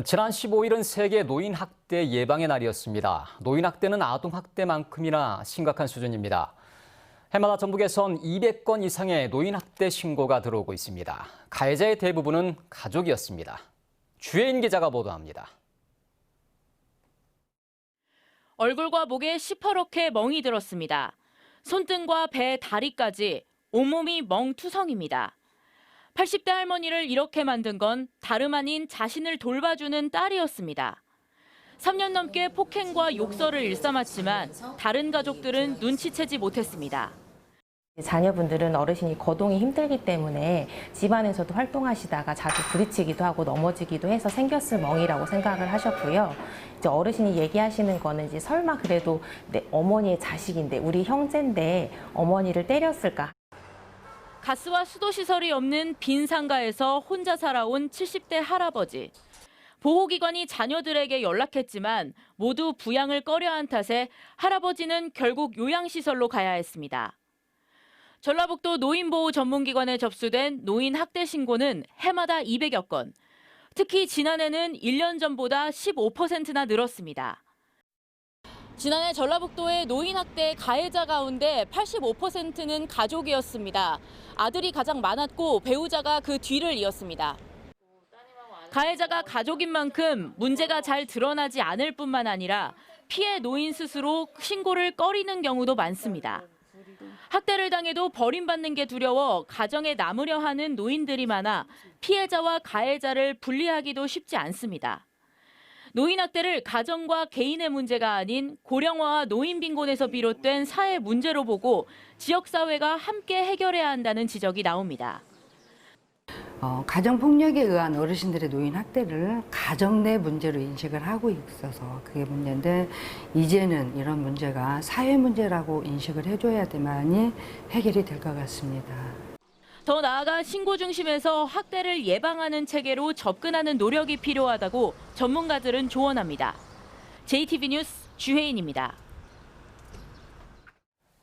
지난 15일은 세계 노인학대 예방의 날이었습니다. 노인학대는 아동학대만큼이나 심각한 수준입니다. 해마다 전국에선 200건 이상의 노인학대 신고가 들어오고 있습니다. 가해자의 대부분은 가족이었습니다. 주혜인 기자가 보도합니다. 얼굴과 목에 시퍼렇게 멍이 들었습니다. 손등과 배, 다리까지 온몸이 멍투성입니다. 80대 할머니를 이렇게 만든 건 다름 아닌 자신을 돌봐주는 딸이었습니다. 3년 넘게 폭행과 욕설을 일삼았지만 다른 가족들은 눈치채지 못했습니다. 자녀분들은 어르신이 거동이 힘들기 때문에 집안에서도 활동하시다가 자주 부딪히기도 하고 넘어지기도 해서 생겼을 멍이라고 생각을 하셨고요. 이제 어르신이 얘기하시는 거는 이제 설마 그래도 내 어머니의 자식인데 우리 형제인데 어머니를 때렸을까? 가스와 수도시설이 없는 빈 상가에서 혼자 살아온 70대 할아버지. 보호기관이 자녀들에게 연락했지만 모두 부양을 꺼려한 탓에 할아버지는 결국 요양시설로 가야 했습니다. 전라북도 노인보호 전문기관에 접수된 노인 학대 신고는 해마다 200여 건. 특히 지난해는 1년 전보다 15%나 늘었습니다. 지난해 전라북도의 노인 학대 가해자 가운데 85%는 가족이었습니다. 아들이 가장 많았고 배우자가 그 뒤를 이었습니다. 가해자가 가족인 만큼 문제가 잘 드러나지 않을 뿐만 아니라 피해 노인 스스로 신고를 꺼리는 경우도 많습니다. 학대를 당해도 버림받는 게 두려워 가정에 남으려 하는 노인들이 많아 피해자와 가해자를 분리하기도 쉽지 않습니다. 노인 학대를 가정과 개인의 문제가 아닌 고령화와 노인 빈곤에서 비롯된 사회 문제로 보고 지역사회가 함께 해결해야 한다는 지적이 나옵니다. 가정폭력에 의한 어르신들의 노인 학대를 가정 내 문제로 인식을 하고 있어서 그게 문제인데 이제는 이런 문제가 사회 문제라고 인식을 해줘야만이 해결이 될 것 같습니다. 더 나아가 신고 중심에서 학대를 예방하는 체계로 접근하는 노력이 필요하다고 전문가들은 조언합니다. JTB 뉴스 주혜인입니다.